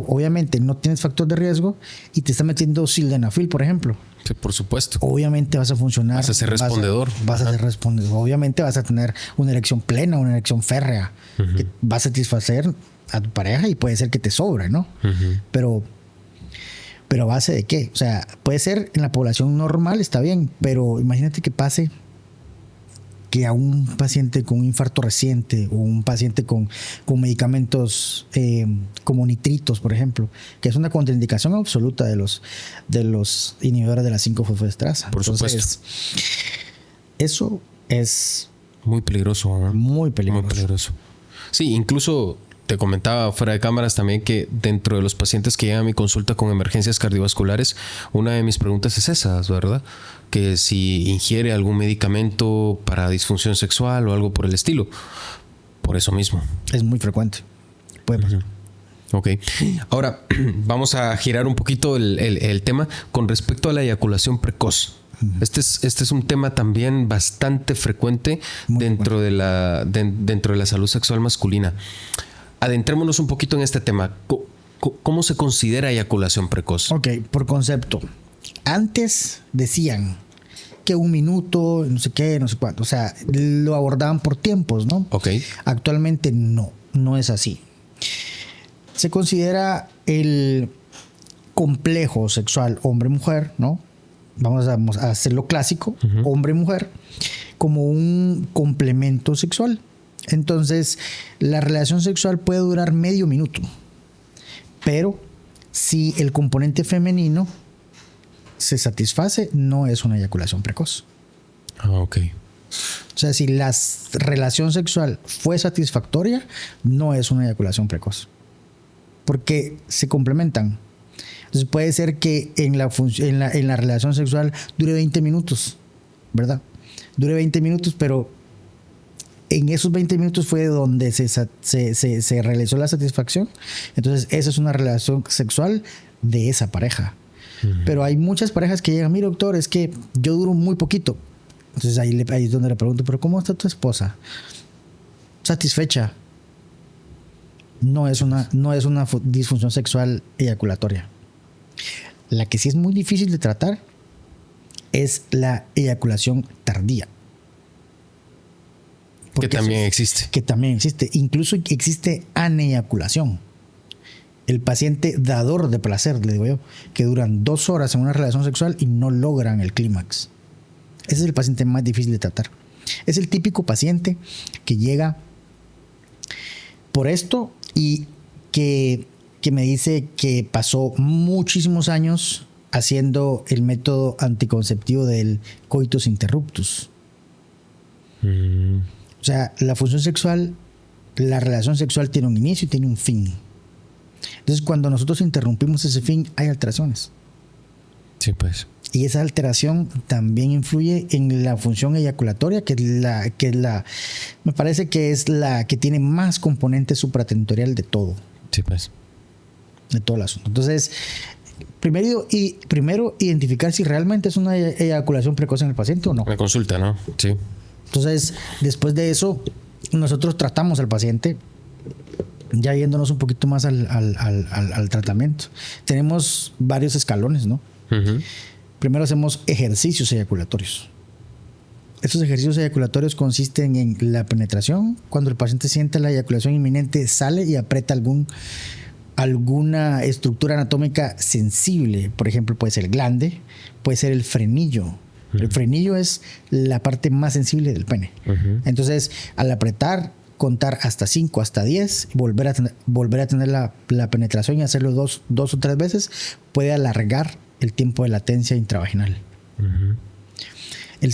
obviamente no tienes factor de riesgo y te está metiendo sildenafil, por ejemplo. Sí, por supuesto. Obviamente vas a funcionar. Vas a ser respondedor. Vas a ser respondedor. Obviamente vas a tener una erección plena, una erección férrea. Uh-huh. Que va a satisfacer a tu pareja y puede ser que te sobre, ¿no? Uh-huh. Pero ¿a base de qué? O sea, puede ser en la población normal, está bien, pero imagínate que pase que a un paciente con un infarto reciente o un paciente con medicamentos como nitritos, por ejemplo, que es una contraindicación absoluta de los inhibidores de la 5-fosfodiesterasa. Por supuesto. Entonces, eso es muy peligroso, ¿no? Muy peligroso. Muy peligroso. Sí, incluso te comentaba fuera de cámaras también que dentro de los pacientes que llegan a mi consulta con emergencias cardiovasculares, una de mis preguntas es esa, ¿verdad? Que si ingiere algún medicamento para disfunción sexual o algo por el estilo. Por eso mismo. Es muy frecuente. Puede pasar. Ok. Ahora, vamos a girar un poquito el tema con respecto a la eyaculación precoz. Este es un tema también bastante frecuente dentro de la salud sexual masculina. Adentrémonos un poquito en este tema. ¿Cómo se considera eyaculación precoz? Ok, por concepto. Antes decían que 1 minuto, no sé qué, no sé cuánto. O sea, lo abordaban por tiempos, ¿no? Ok. Actualmente no es así. Se considera el complejo sexual hombre-mujer, ¿no? Vamos a hacerlo clásico, uh-huh. Hombre-mujer, como un complemento sexual. Entonces, la relación sexual puede durar medio minuto, pero si el componente femenino se satisface, no es una eyaculación precoz. Ok. O sea, si la relación sexual fue satisfactoria, no es una eyaculación precoz, porque se complementan. Entonces puede ser que en la relación sexual dure 20 minutos, ¿verdad? Dure 20 minutos, pero en esos 20 minutos fue donde se realizó la satisfacción. Entonces esa es una relación sexual de esa pareja. Uh-huh. Pero hay muchas parejas que llegan, mira doctor, es que yo duro muy poquito. Entonces ahí es donde le pregunto, pero ¿cómo está tu esposa? ¿Satisfecha? No es una disfunción sexual eyaculatoria. La que sí es muy difícil de tratar es la eyaculación tardía. Que también existe. Que también existe. Incluso existe aneyaculación. El paciente dador de placer, le digo yo, que duran 2 horas en una relación sexual y no logran el clímax. Ese es el paciente más difícil de tratar. Es el típico paciente que llega por esto y que me dice que pasó muchísimos años haciendo el método anticonceptivo del coitus interruptus. O sea, la función sexual, la relación sexual tiene un inicio y tiene un fin. Entonces, cuando nosotros interrumpimos ese fin, hay alteraciones. Sí, pues. Y esa alteración también influye en la función eyaculatoria, que es la me parece que es la que tiene más componente supratentorial de todo. Sí, pues. De todo el asunto. Entonces, primero identificar si realmente es una eyaculación precoz en el paciente o no. La consulta, ¿no? Sí. Entonces, después de eso, nosotros tratamos al paciente, ya yéndonos un poquito más al tratamiento. Tenemos varios escalones, ¿no? Uh-huh. Primero hacemos ejercicios eyaculatorios. Estos ejercicios eyaculatorios consisten en la penetración. Cuando el paciente siente la eyaculación inminente, sale y aprieta alguna estructura anatómica sensible. Por ejemplo, puede ser el glande, puede ser el frenillo. Uh-huh. El frenillo es la parte más sensible del pene. Uh-huh. Entonces, al apretar contar hasta 5, hasta 10, volver a tener la penetración y hacerlo dos o 3 veces, puede alargar el tiempo de latencia intravaginal. Uh-huh. El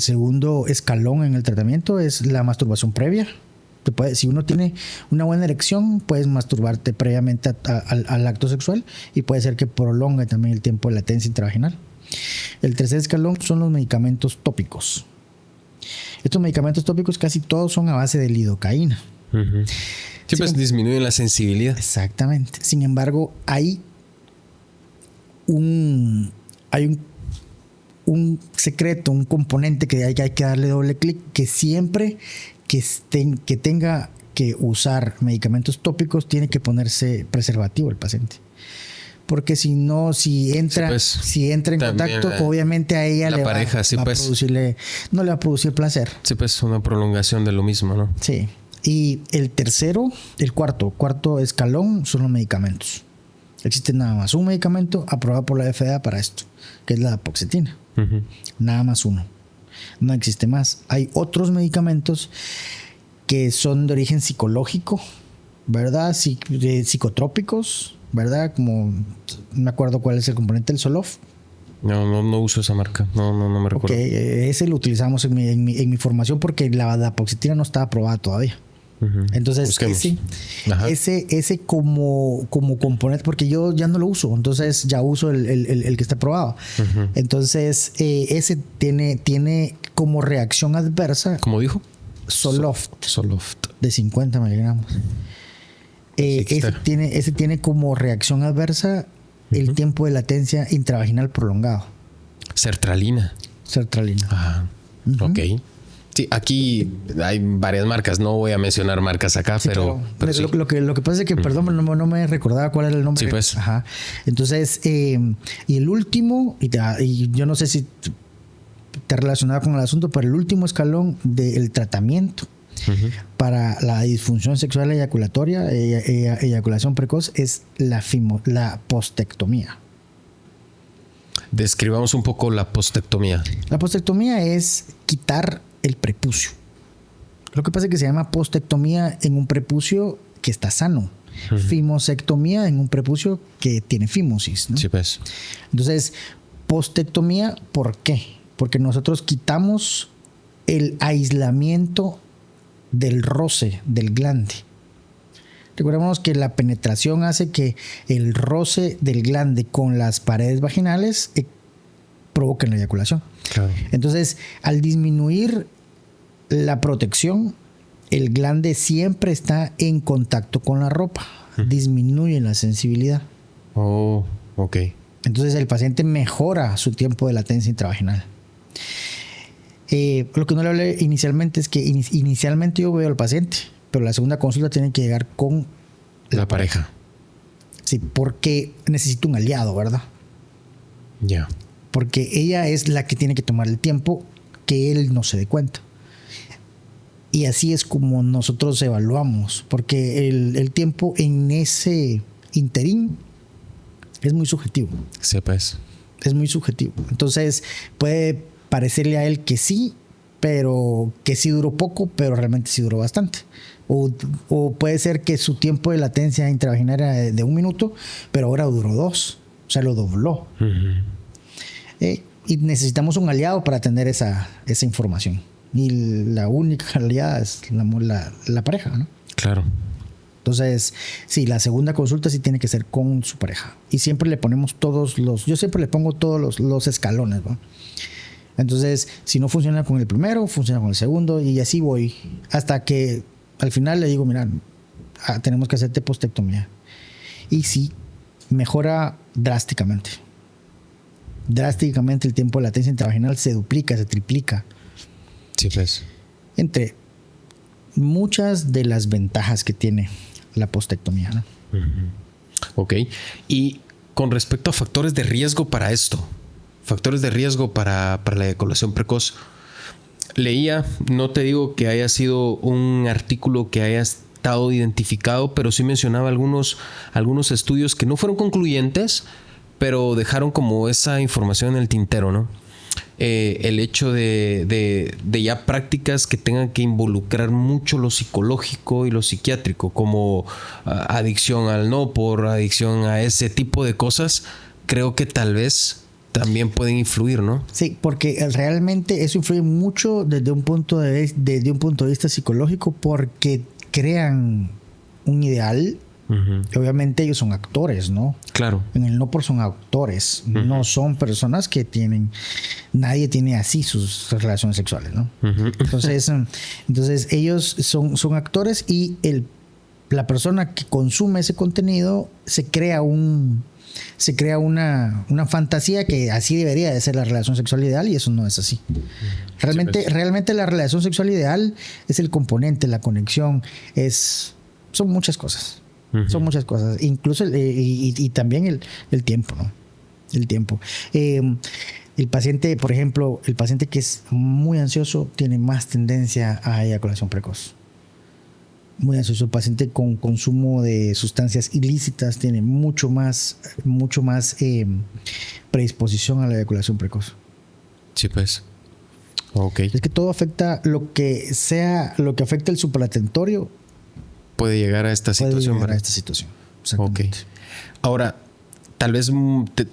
segundo escalón en el tratamiento es la masturbación previa. Si uno tiene una buena erección, puedes masturbarte previamente al acto sexual y puede ser que prolongue también el tiempo de latencia intravaginal. El tercer escalón son los medicamentos tópicos. Estos medicamentos tópicos casi todos son a base de lidocaína. Uh-huh. Sí, pues disminuyen la sensibilidad. Exactamente. Sin embargo, hay un secreto, un componente que hay que darle doble clic, que siempre que tenga que usar medicamentos tópicos tiene que ponerse preservativo el paciente. Porque si no, si entra en contacto, obviamente a ella no le va a producir placer. Sí, pues una prolongación de lo mismo, ¿no? Sí. Y el cuarto escalón son los medicamentos. Existe nada más un medicamento aprobado por la FDA para esto, que es la dapoxetina. Uh-huh. Nada más uno. No existe más. Hay otros medicamentos que son de origen psicológico, ¿verdad? Psicotrópicos, ¿verdad? Como no me acuerdo cuál es el componente del Zoloft. No uso esa marca. No me recuerdo. Ese lo utilizamos en mi formación porque la dapoxetina no estaba aprobada todavía. Uh-huh. Entonces ese como componente, porque yo ya no lo uso, entonces ya uso el que está aprobado. Uh-huh. Entonces ese tiene como reacción adversa, ¿cómo dijo? Zoloft de 50 miligramos. Ese tiene como reacción adversa el tiempo de latencia intravaginal prolongado. Sertralina. Ajá. Uh-huh. Ok. Sí, aquí hay varias marcas. No voy a mencionar marcas acá, sí, pero sí. Lo que pasa es que, perdón, no me recordaba cuál era el nombre. Sí, pues. Ajá. Entonces, y el último, y yo no sé si te relacionaba con el asunto, pero el último escalón del tratamiento uh-huh. para la disfunción sexual eyaculatoria, eyaculación precoz, es la postectomía. Describamos un poco la postectomía. La postectomía es quitar el prepucio. Lo que pasa es que se llama postectomía en un prepucio que está sano. Uh-huh. Fimosectomía en un prepucio que tiene fimosis, ¿no? Sí, pues. Entonces, postectomía, ¿por qué? Porque nosotros quitamos el aislamiento del roce del glande. Recordemos que la penetración hace que el roce del glande con las paredes vaginales provoquen la eyaculación. Claro. Entonces, al disminuir la protección, el glande siempre está en contacto con la ropa. Disminuye la sensibilidad. Oh, ok. Entonces, el paciente mejora su tiempo de latencia intravaginal. Lo que no le hablé inicialmente es que inicialmente yo veo al paciente, pero la segunda consulta tiene que llegar con la pareja. Sí, porque necesito un aliado, ¿verdad? Ya. Yeah. Porque ella es la que tiene que tomar el tiempo que él no se dé cuenta. Y así es como nosotros evaluamos, porque el tiempo en ese interín es muy subjetivo. Sí, pues. Es muy subjetivo. Entonces puede parecerle a él que sí, pero que sí duró poco, pero realmente sí duró bastante. O puede ser que su tiempo de latencia intravaginal era de 1 minuto, pero ahora duró 2. O sea, lo dobló. Uh-huh. Y necesitamos un aliado para tener esa información. Y la única aliada es la pareja, ¿no? Claro. Entonces, sí, la segunda consulta sí tiene que ser con su pareja. Y siempre le ponemos yo siempre le pongo todos los escalones, ¿no? Entonces, si no funciona con el primero, funciona con el segundo y así voy. Hasta que al final le digo, mira, tenemos que hacerte postectomía. Y sí, mejora drásticamente. Drásticamente el tiempo de latencia intravaginal se duplica, se triplica. Sí, pues. Entre muchas de las ventajas que tiene la postectomía, ¿no? Uh-huh. Ok. Y con respecto a factores de riesgo para esto, factores de riesgo para la eyaculación precoz, leía, no te digo que haya sido un artículo que haya estado identificado, pero sí mencionaba algunos estudios que no fueron concluyentes, pero dejaron como esa información en el tintero, ¿no? el hecho de ya prácticas que tengan que involucrar mucho lo psicológico y lo psiquiátrico, como adicción al no por, adicción a ese tipo de cosas, creo que tal vez también pueden influir, ¿no? Sí, porque realmente eso influye mucho desde un punto desde un punto de vista psicológico, porque crean un ideal. Obviamente ellos son actores, ¿no? Claro. En el no por son actores, no son personas que tienen, nadie tiene así sus relaciones sexuales, ¿no? Entonces ellos son actores, y la persona que consume ese contenido se crea una fantasía que así debería de ser la relación sexual ideal, y eso no es así. Realmente la relación sexual ideal es el componente, la conexión, son muchas cosas. Son muchas cosas, incluso y también el tiempo, ¿no? El tiempo. El paciente, por ejemplo, el paciente que es muy ansioso tiene más tendencia a eyaculación precoz. Muy ansioso. El paciente con consumo de sustancias ilícitas tiene mucho más predisposición a la eyaculación precoz. Sí, pues. Ok. Es que todo afecta, lo que afecta el supratentorio puede llegar a esta situación. Ok. Ahora, tal vez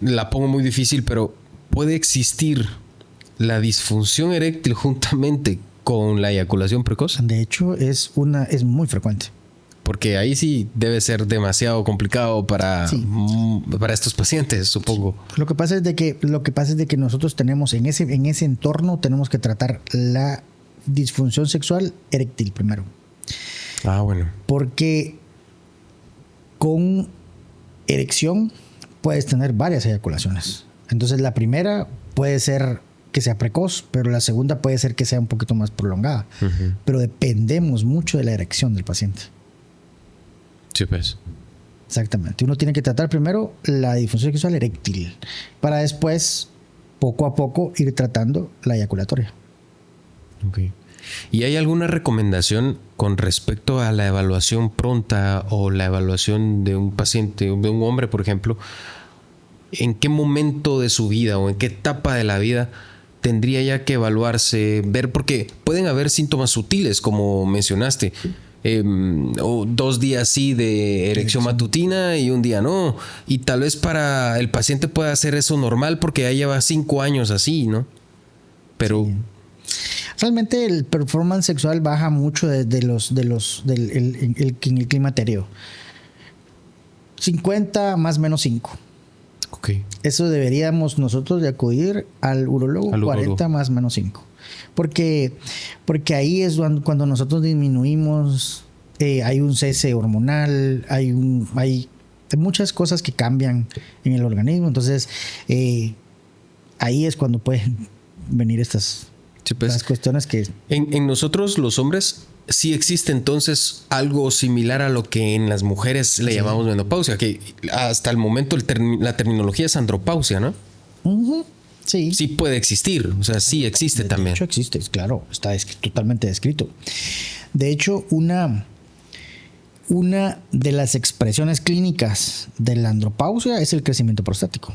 la pongo muy difícil, pero ¿puede existir la disfunción eréctil juntamente con la eyaculación precoz? De hecho, es muy frecuente. Porque ahí sí debe ser demasiado complicado para estos pacientes, supongo. Sí. Lo que pasa es de que nosotros tenemos en ese entorno tenemos que tratar la disfunción sexual eréctil primero. Ah, bueno. Porque con erección puedes tener varias eyaculaciones. Entonces la primera puede ser que sea precoz, pero la segunda puede ser que sea un poquito más prolongada. Pero dependemos mucho de la erección del paciente. Sí, pues. Exactamente. Uno tiene que tratar primero la disfunción sexual eréctil para después, poco a poco, ir tratando la eyaculatoria. Ok. ¿Y hay alguna recomendación con respecto a la evaluación pronta o la evaluación de un paciente, de un hombre, por ejemplo? ¿En qué momento de su vida o en qué etapa de la vida tendría ya que evaluarse, ver? Porque pueden haber síntomas sutiles, como mencionaste, o 2 días sí de erección matutina y un día no. Y tal vez para el paciente pueda hacer eso normal porque ya lleva 5 años así, ¿no? Pero... Sí. Realmente el performance sexual baja mucho en el climaterio. 50 más menos 5. Okay. Eso deberíamos nosotros de acudir al urólogo, 40 más menos 5. Porque ahí es cuando nosotros disminuimos, hay un cese hormonal, hay muchas cosas que cambian en el organismo. Entonces, ahí es cuando pueden venir estas... Sí, pues, las cuestiones que... En nosotros los hombres sí existe entonces algo similar a lo que en las mujeres le llamamos menopausia, que hasta el momento la terminología es andropausia, ¿no? Sí. Sí puede existir, o sea, sí existe también. De hecho existe, claro, está totalmente descrito. De hecho, una de las expresiones clínicas de la andropausia es el crecimiento prostático.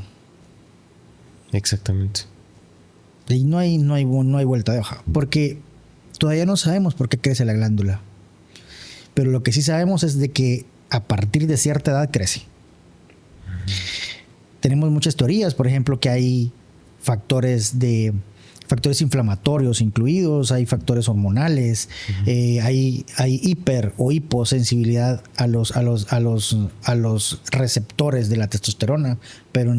Exactamente. Y no hay vuelta de hoja, porque todavía no sabemos por qué crece la glándula. Pero lo que sí sabemos es de que a partir de cierta edad crece. Tenemos muchas teorías, por ejemplo, que hay factores inflamatorios incluidos, hay factores hormonales, hay hiper o hiposensibilidad a los receptores de la testosterona, pero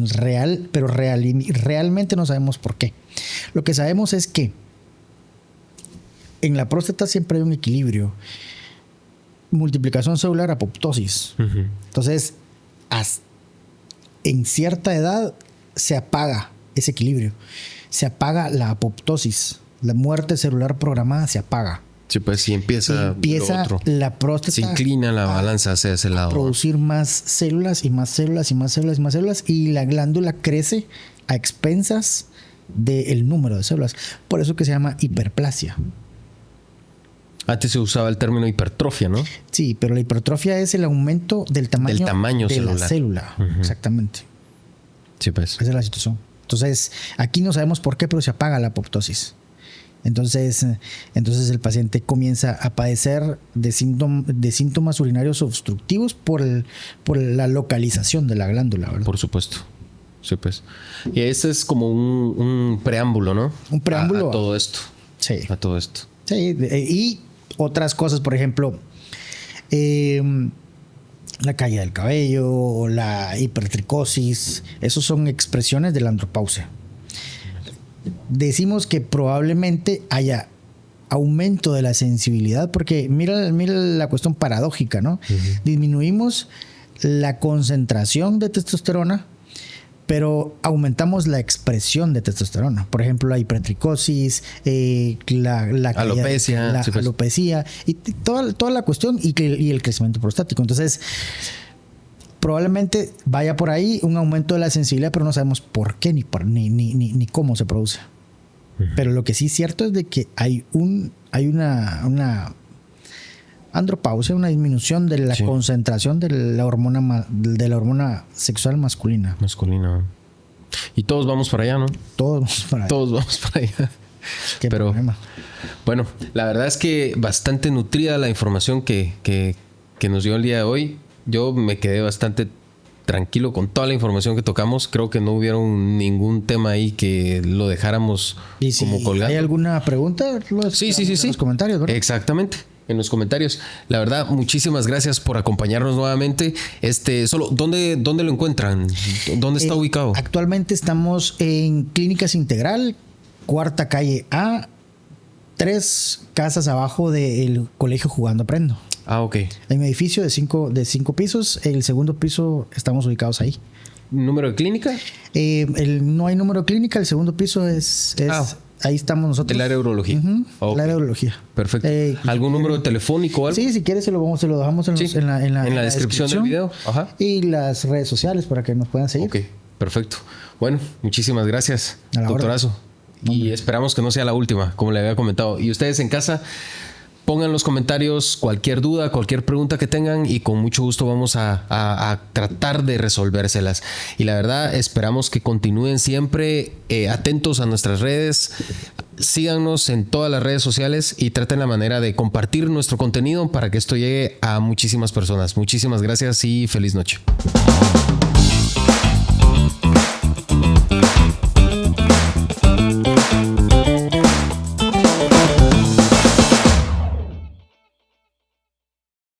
realmente no sabemos por qué. Lo que sabemos es que en la próstata siempre hay un equilibrio. Multiplicación celular, apoptosis. Entonces, en cierta edad se apaga ese equilibrio. Se apaga la apoptosis. La muerte celular programada se apaga. Sí, pues si empieza lo otro. La próstata se inclina la balanza hacia ese lado. Producir más células y más células y más células y más células, y la glándula crece a expensas del número de células. Por eso que se llama hiperplasia. Antes se usaba el término hipertrofia, ¿no? Sí, pero la hipertrofia es el aumento del tamaño celular de la célula. Exactamente. Sí, pues. Esa es la situación. Entonces, aquí no sabemos por qué, pero se apaga la apoptosis. Entonces el paciente comienza a padecer de síntomas urinarios obstructivos por la localización de la glándula, ¿verdad? Por supuesto. Sí, pues. Y ese es como un preámbulo, ¿no? Un preámbulo a todo esto. Sí. A todo esto. Sí, y otras cosas, por ejemplo, la caída del cabello o la hipertricosis, esos son expresiones de la andropausia. Decimos que probablemente haya aumento de la sensibilidad, porque mira la cuestión paradójica, ¿no? Uh-huh. Disminuimos la concentración de testosterona, pero aumentamos la expresión de testosterona. Por ejemplo, la hipertricosis, la alopecia, alopecia y toda la cuestión y el crecimiento prostático. Entonces, probablemente vaya por ahí un aumento de la sensibilidad, pero no sabemos por qué ni cómo se produce. Uh-huh. Pero lo que sí es cierto es de que hay una andropausia, una disminución de la concentración de la hormona sexual masculina. Y todos vamos para allá, ¿no? Todos vamos para allá. ¿Qué problema? Bueno, la verdad es que bastante nutrida la información que nos dio el día de hoy. Yo me quedé bastante tranquilo con toda la información que tocamos. Creo que no hubieron ningún tema ahí que lo dejáramos como colgado. ¿Hay alguna pregunta? Sí. En los comentarios, ¿verdad? Exactamente. En los comentarios. La verdad, muchísimas gracias por acompañarnos nuevamente. ¿Dónde lo encuentran? ¿Dónde está ubicado? Actualmente estamos en Clínicas Integral, Cuarta Calle A, 3 casas abajo del Colegio Jugando Aprendo. Ok. En un edificio de 5 pisos. El segundo piso estamos ubicados ahí. ¿Número de clínica? No hay número de clínica. El segundo piso es ahí estamos nosotros. El área de urología. Uh-huh. Okay. El área de urología. Perfecto. ¿Algún número telefónico o algo? Sí, si quieres se lo dejamos en la descripción del video. Ajá. Y las redes sociales para que nos puedan seguir. Ok, perfecto. Bueno, muchísimas gracias, doctorazo. Y esperamos que no sea la última, como le había comentado. Y ustedes en casa, pongan en los comentarios cualquier duda, cualquier pregunta que tengan y con mucho gusto vamos a tratar de resolvérselas. Y la verdad, esperamos que continúen siempre atentos a nuestras redes. Síganos en todas las redes sociales y traten la manera de compartir nuestro contenido para que esto llegue a muchísimas personas. Muchísimas gracias y feliz noche.